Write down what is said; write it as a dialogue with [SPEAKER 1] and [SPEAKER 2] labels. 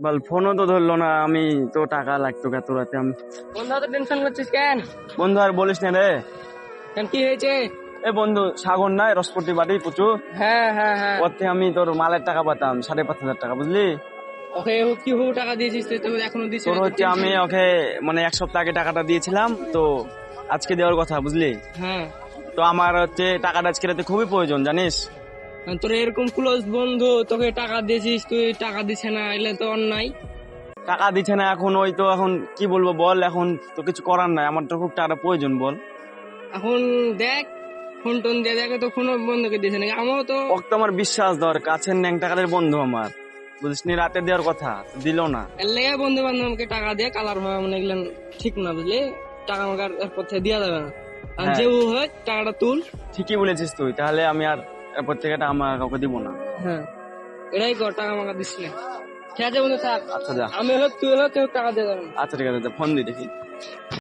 [SPEAKER 1] বল, ফোনও তো ধরলো না। আমি তো টাকা লাগতো এত রাতে। আমি
[SPEAKER 2] বন্ধু তো টেনশন করছিস কেন?
[SPEAKER 1] বন্ধু আর বলিস না রে।
[SPEAKER 2] কেন কি হয়েছে?
[SPEAKER 1] এ বন্ধু, সাগর নাই রসপতি বাড়ি প্রচুর,
[SPEAKER 2] হ্যাঁ হ্যাঁ হ্যাঁ।
[SPEAKER 1] ওতে আমি তোর মালের টাকা পাতাম 5,500 টাকা, বুঝলি?
[SPEAKER 2] ওকে কি হু টাকা দিয়েছিস তুই? তো এখনো দিছিস
[SPEAKER 1] তোর
[SPEAKER 2] না তো?
[SPEAKER 1] হচ্ছে আমি ওকে মানে 1 সপ্তাহ আগে টাকাটা দিয়েছিলাম, তো আজকে দেওয়ার কথা, বুঝলি?
[SPEAKER 2] হ্যাঁ।
[SPEAKER 1] তো আমার হচ্ছে টাকাটা আজকে রাতে খুবই প্রয়োজন, জানিস?
[SPEAKER 2] তোর এরকম ক্লোজ বন্ধু তোকে টাকা দিয়েছিস, তুই টাকা দিছে না, এলে তো অন্যায়।
[SPEAKER 1] টাকা দিচ্ছে না এখন, ওই তো এখন কি বলবো বল, এখন তো কিছু করার নাই, আমার তো খুব টাকাটা প্রয়োজন, বল।
[SPEAKER 2] এখন দেখ, ফোন টোন দিয়ে দেখে তো ফোন বন্ধুকে দিয়েছে নাকি? আমারও তো
[SPEAKER 1] ওকে তো আমার বিশ্বাস ধর, কাছের ন্যাং টাকাদের বন্ধু আমার, বুঝিস নি? রাতে দেওয়ার কথা দিল না।
[SPEAKER 2] এর লেগে বন্ধু বান্ধবকে টাকা দিয়ে কালার হওয়া মানে এগুলো ঠিক না, বুঝলি? টাকা আমাকে এরপর থেকে দেওয়া যাবে না। আর
[SPEAKER 1] হ্যাঁ,
[SPEAKER 2] যে হয় টাকাটা তুল।
[SPEAKER 1] ঠিকই বলেছিস তুই। তাহলে আমি আর এরপর থেকে টাকা আমার কাউকে দিব না।
[SPEAKER 2] হ্যাঁ, এটাই কর, টাকা আমাকে দিস না। ঠিক আছে বন্ধু, থাক।
[SPEAKER 1] আচ্ছা যা।
[SPEAKER 2] আমি হোক তুই হোক কেউ টাকা দিয়ে যাবে না।
[SPEAKER 1] আচ্ছা ঠিক আছে, ফোন দি দেখি।